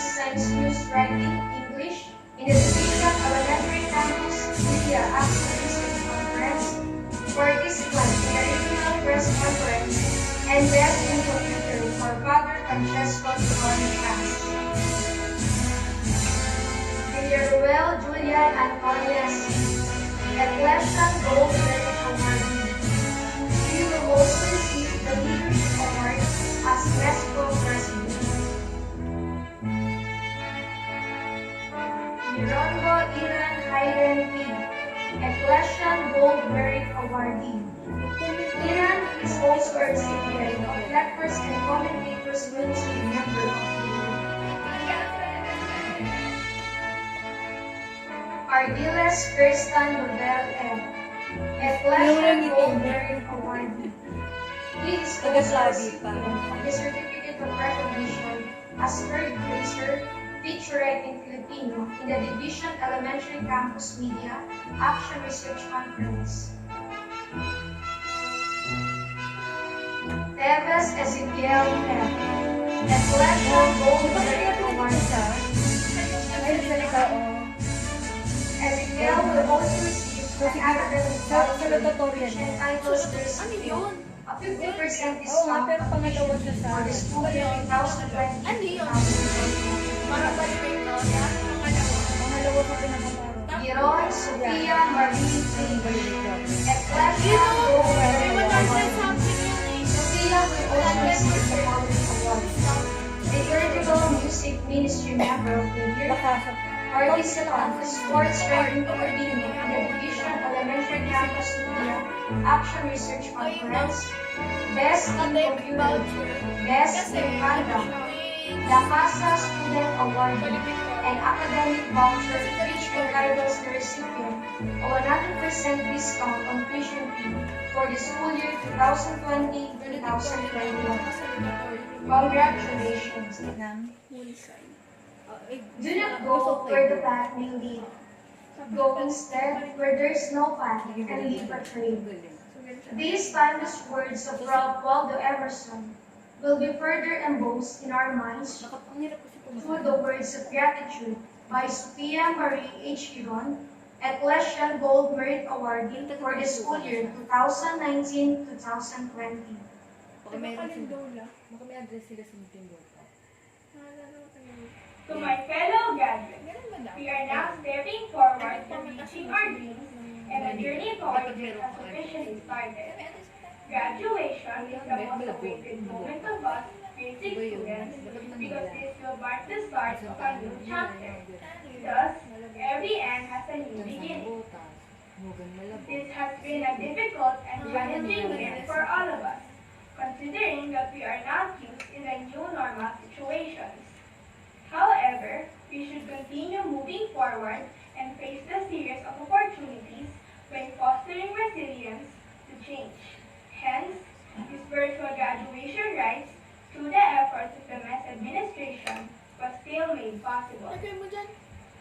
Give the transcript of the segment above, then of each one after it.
Science News Writing, English, in the Division Elementary Campus Media Action Research Conference, participant in the Regional Press Conference, and Best in Computer for Father Francesco Giovanni Class. Dear Ruel Julian Antonias, Ecclesian Gold Merit Awardee. You will also receive the Leadership Award as MESCO President. Mirongo Iran Hayden P., Ecclesian Gold Merit Awardee. Iran is also a recipient of Lectors and Commentators Ministry Member of the Year. Ardiles Kirsten Nobel M., Ecclesian Gold Merit Awardee. He is also a recipient of the Certificate of Recognition as third grader, featuring in Filipino in the Division Elementary Campus Media Action Research Conference. Teves Ezequiel M., Ecclesian Gold Merit Awardee. Ezequiel will also receive an academic voucher which entitles the recipient a 50% discount on tuition for the school year 2020-2021. Giron Sophia Marie Lee, Ecclesian Gold Merit Awardee. Sophia will also receive the following awards: Liturgical Music Ministry Member of the Year, participant in Sports Writing Coordinator in the Division Elementary Campus Media Action Research Conference, Best in Computer, Best in Conduct, La Casa Student Award, and Academic Voucher which entitles the recipient a 100% discount on tuition fee for the school year 2020-2021. Congratulations! Do not go where the path may lead. Go instead where there is no path and leave a trail. These timeless words of Ralph Waldo Emerson will be further embossed in our minds through the words of gratitude by Sophia Marie H. Giron, Ecclesian Gold Merit Awardee for the school year 2019-2020. To my fellow graduates, we are now stepping forward to reaching our dreams, and the journey towards it has officially started. Graduation is the most awaited moment of us basic students because this will mark the start of a new chapter. Thus, every end has a new beginning. This has been a difficult and challenging year for all of us, considering that we are not used in the new normal situations. However, we should continue moving forward and face the series of opportunities when fostering resilience to change. Hence, this virtual graduation rites, through the efforts of the MES administration, was still made possible.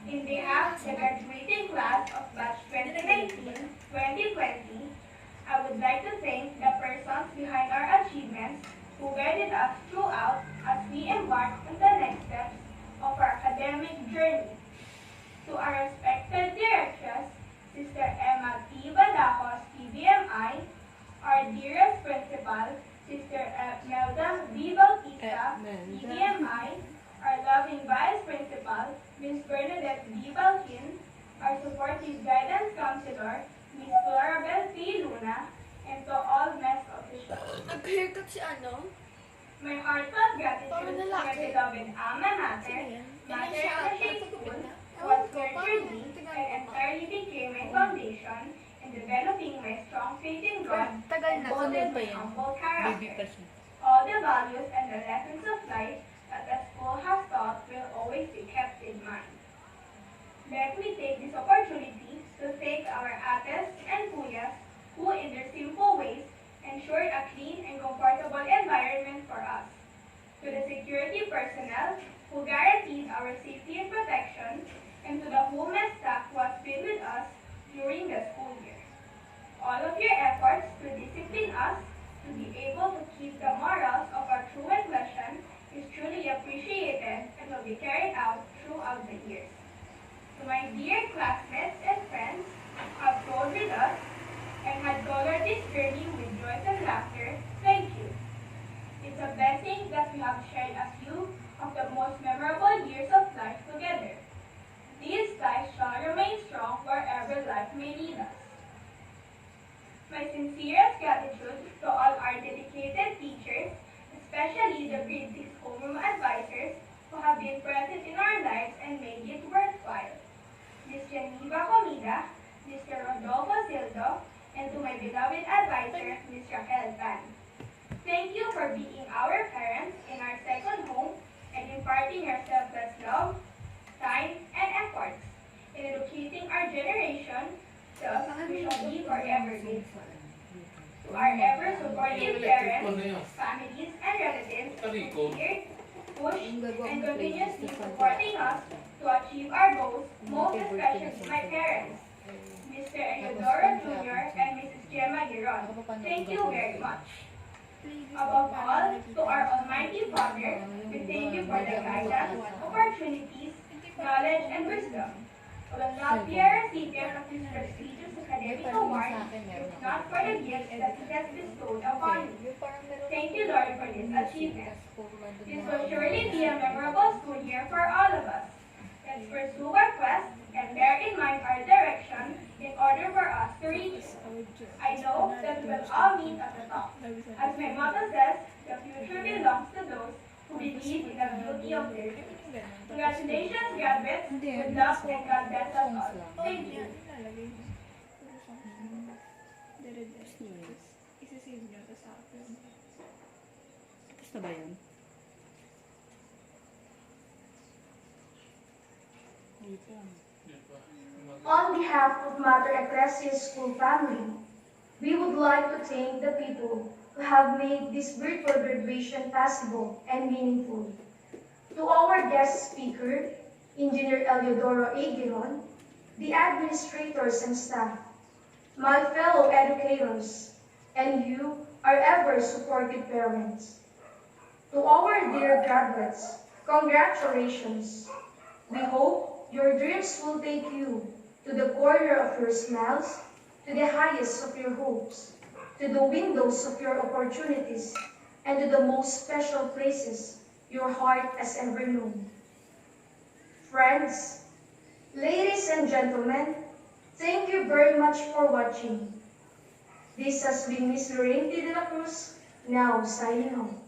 In behalf of the graduating class of batch 2019-2020, I would like to thank the persons behind our achievements who guided us throughout as we embark on the next steps of our academic journey. To our respected directress, Sister Emma T. Badajos, PBMI, our dearest principal, Sister Melda V. Bautista, PBMI, our loving vice principal, Ms. Bernadette V. Balkin, our supportive guidance counselor, Ms. Florabel P. Luna, and to all MES officials. Nag-haircut si ano? My heartfelt gratitude to my beloved Alma Mater, Mater Elementary School, who has nurtured me and entirely became my foundation in developing my strong faith in God and molded my humble character. All the values and the lessons of life that the school has taught will always be kept in mind. Let me take this opportunity to thank our ates and kuyas who, in their simple ways, ensured a clean and comfortable environment for us. To the security personnel who guaranteed our safety and protection, and to the whole MES staff who has been with us during the school year. All of your efforts to discipline us to be able to keep the morals of our true Ecclesian is truly appreciated and will be carried have shared a few of the most memorable years of life together. These ties shall remain strong wherever life may lead us. My sincerest gratitude to all our dedicated teachers, especially the grade 6 homeroom advisors who have been present in our lives and made it worthwhile. Ms. Geneva Comida, Mr. Rodolfo Sildo, and to my beloved advisor, Ms. Raquel Tan. Thank you for being our parents in our second home and imparting your selfless love, time, and efforts in educating our generation. Thus, we shall be forever grateful. To our ever-supportive parents, families, and relatives who cheered, pushed, and continuously supporting us to achieve our goals, most especially my parents, Mr. Eleodoro Jr. and Mrs. Gemma Giron. Thank you very much. Above all, to our Almighty Father, we thank you for the guidance, opportunities, knowledge, and wisdom. We will not be a recipient of this prestigious academic award if not for the gifts that He has bestowed upon you. Thank you, Lord, for this achievement. This will surely be a memorable school year for all of us. Let's pursue our quest and bear in mind our direction in order for us to reach it. I know that we will all meet at the top. As my motto says, the future belongs to those who believe in the beauty of their dreams. Congratulations, graduates. Good luck and God bless us all. Thank you. Tapos na ba yan? On behalf of Mater Ecclesiae School family, we would like to thank the people who have made this virtual graduation possible and meaningful. To our guest speaker, Engineer Eleodoro A. Giron, the administrators and staff, my fellow educators, and you, our ever-supportive parents. To our dear graduates, congratulations. We hope your dreams will take you to the corner of your smiles, to the highest of your hopes, to the windows of your opportunities, and to the most special places your heart has ever known. Friends, ladies and gentlemen, thank you very much for watching. This has been Miss Lorraine de la Cruz, now signing off.